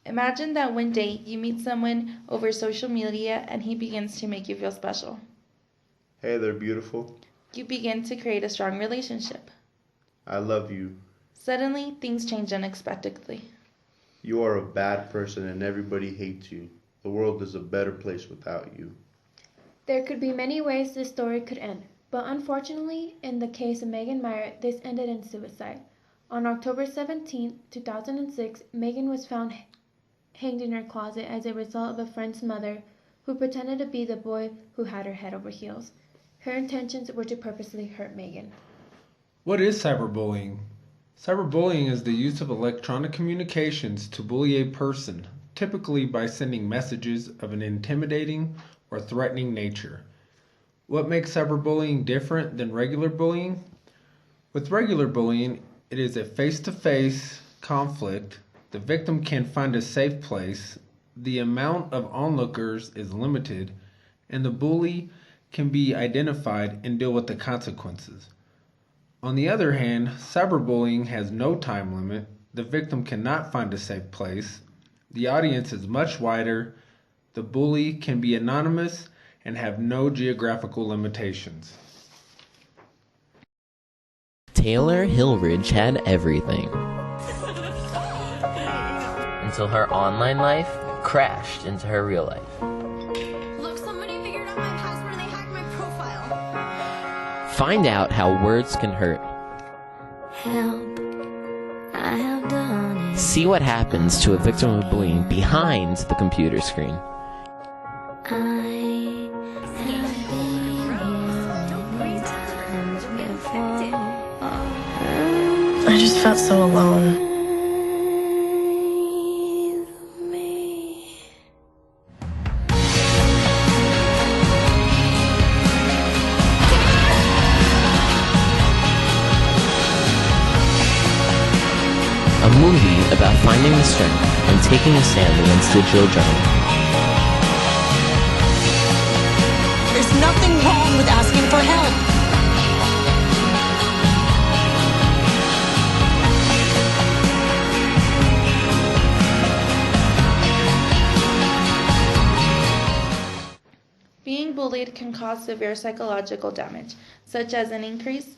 Imagine that one day you meet someone over social media and he begins to make you feel special. Hey, they're beautiful. You begin to create a strong relationship. I love you. Suddenly, things change unexpectedly. You are a bad person and everybody hates you. The world is a better place without you. There could be many ways this story could end, but unfortunately, in the case of Megan Meyer, this ended in suicide. On October 17, 2006, Megan was found hanged in her closet as a result of a friend's mother who pretended to be the boy who had her head over heels. Her intentions were to purposely hurt Megan. What is cyberbullying? Cyberbullying is the use of electronic communications to bully a person, typically by sending messages of an intimidating or threatening nature. What makes cyberbullying different than regular bullying? With regular bullying, it is a face-to-face conflict. The victim can find a safe place, the amount of onlookers is limited, and the bully can be identified and deal with the consequences. On the other hand, cyberbullying has no time limit, the victim cannot find a safe place, the audience is much wider, the bully can be anonymous, and have no geographical limitations. Taylor Hillridge had everything. Until her online life crashed into her real life. Look, somebody figured out my password and they hacked my profile. Find out how words can hurt. Help. I have done it. See what happens to a victim of bullying behind the computer screen. I have been times before. I just felt so alone. A movie about finding the strength and taking a stand against digital drama. There's nothing wrong with asking for help. Being bullied can cause severe psychological damage, such as an increase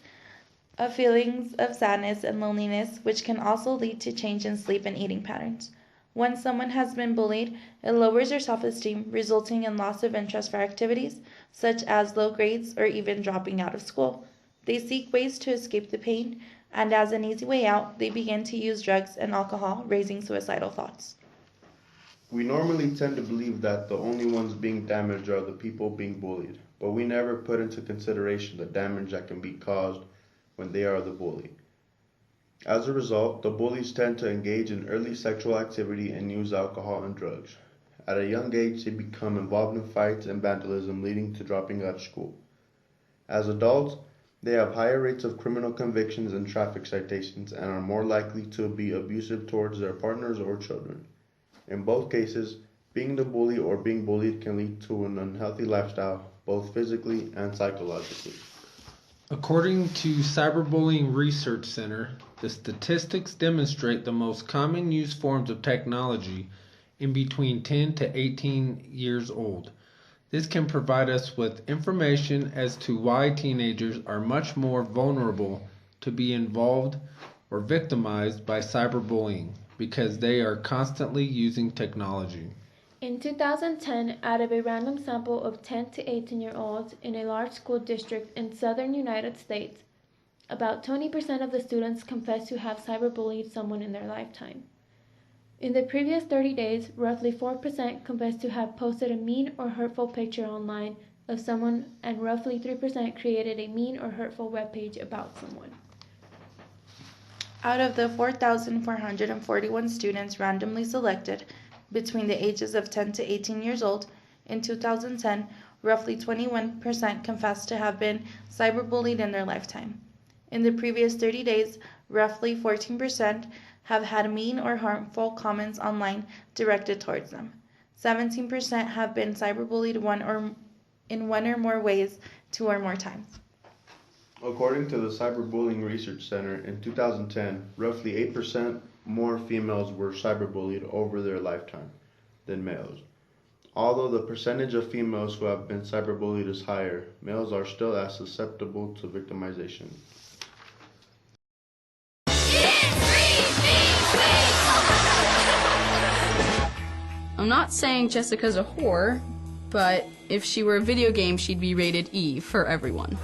of feelings of sadness and loneliness, which can also lead to change in sleep and eating patterns. When someone has been bullied, it lowers their self-esteem, resulting in loss of interest for activities, such as low grades or even dropping out of school. They seek ways to escape the pain, and as an easy way out, they begin to use drugs and alcohol, raising suicidal thoughts. We normally tend to believe that the only ones being damaged are the people being bullied, but we never put into consideration the damage that can be caused when they are the bully. As a result, the bullies tend to engage in early sexual activity and use alcohol and drugs. At a young age, they become involved in fights and vandalism, leading to dropping out of school. As adults, they have higher rates of criminal convictions and traffic citations and are more likely to be abusive towards their partners or children. In both cases, being the bully or being bullied can lead to an unhealthy lifestyle, both physically and psychologically. According to Cyberbullying Research Center, the statistics demonstrate the most common used forms of technology in between 10 to 18 years old. This can provide us with information as to why teenagers are much more vulnerable to be involved or victimized by cyberbullying because they are constantly using technology. In 2010, out of a random sample of 10 to 18-year-olds in a large school district in southern United States, about 20% of the students confessed to have cyberbullied someone in their lifetime. In the previous 30 days, roughly 4% confessed to have posted a mean or hurtful picture online of someone, and roughly 3% created a mean or hurtful webpage about someone. Out of the 4,441 students randomly selected between the ages of 10 to 18 years old in 2010, roughly 21% confessed to have been cyberbullied in their lifetime. In the previous 30 days, roughly 14% have had mean or harmful comments online directed towards them. 17% have been cyberbullied in one or more ways 2 or more times. According to the Cyberbullying Research Center, in 2010, roughly 8% more females were cyberbullied over their lifetime than males. Although the percentage of females who have been cyberbullied is higher, males are still as susceptible to victimization. I'm not saying Jessica's a whore, but if she were a video game, she'd be rated E for everyone.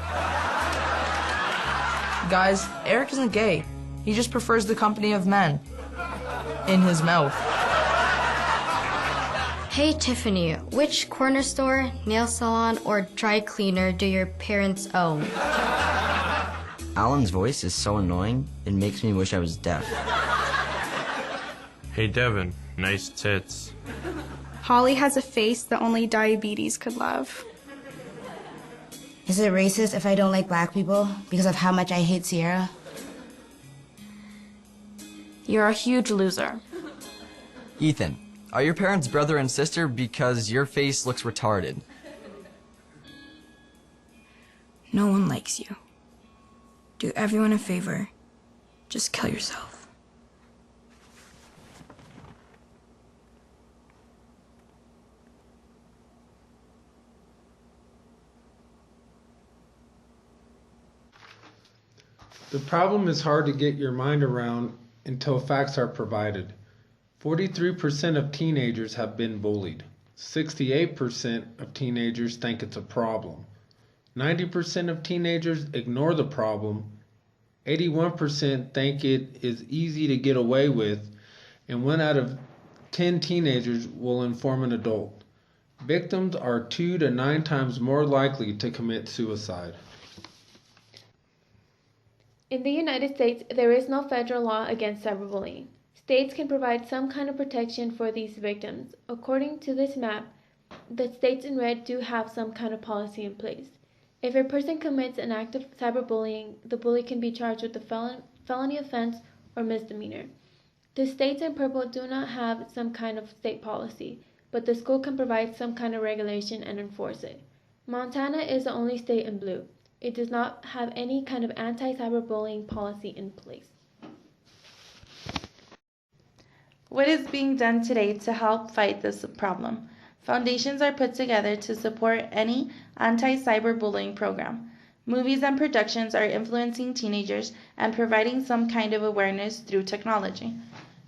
Guys, Eric isn't gay. He just prefers the company of men. In his mouth. Hey Tiffany, which corner store, nail salon, or dry cleaner do your parents own? Alan's voice is so annoying, it makes me wish I was deaf. Hey Devin, nice tits. Holly has a face that only diabetes could love. Is it racist if I don't like black people because of how much I hate Sierra? You're a huge loser. Ethan, are your parents brother and sister because your face looks retarded? No one likes you. Do everyone a favor. Just kill yourself. The problem is hard to get your mind around until facts are provided. 43% of teenagers have been bullied. 68% of teenagers think it's a problem. 90% of teenagers ignore the problem. 81% think it is easy to get away with, and 1 out of 10 teenagers will inform an adult. Victims are 2 to 9 times more likely to commit suicide. In the United States, there is no federal law against cyberbullying. States can provide some kind of protection for these victims. According to this map, the states in red do have some kind of policy in place. If a person commits an act of cyberbullying, the bully can be charged with a felony offense or misdemeanor. The states in purple do not have some kind of state policy, but the school can provide some kind of regulation and enforce it. Montana is the only state in blue. It does not have any kind of anti-cyberbullying policy in place. What is being done today to help fight this problem? Foundations are put together to support any anti-cyberbullying program. Movies and productions are influencing teenagers and providing some kind of awareness through technology.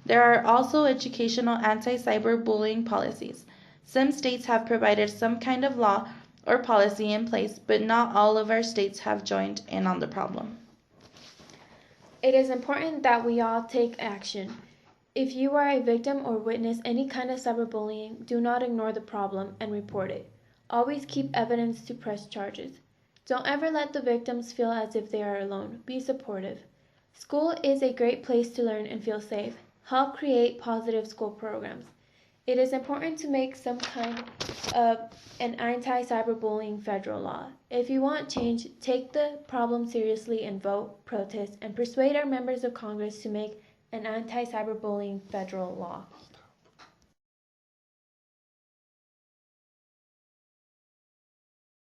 There are also educational anti-cyberbullying policies. Some states have provided some kind of law or policy in place, but not all of our states have joined in on the problem. It is important that we all take action. If you are a victim or witness any kind of cyberbullying, do not ignore the problem and report it. Always keep evidence to press charges. Don't ever let the victims feel as if they are alone. Be supportive. School is a great place to learn and feel safe. Help create positive school programs. It is important to make some kind of an anti-cyberbullying federal law. If you want change, take the problem seriously and vote, protest, and persuade our members of Congress to make an anti-cyberbullying federal law.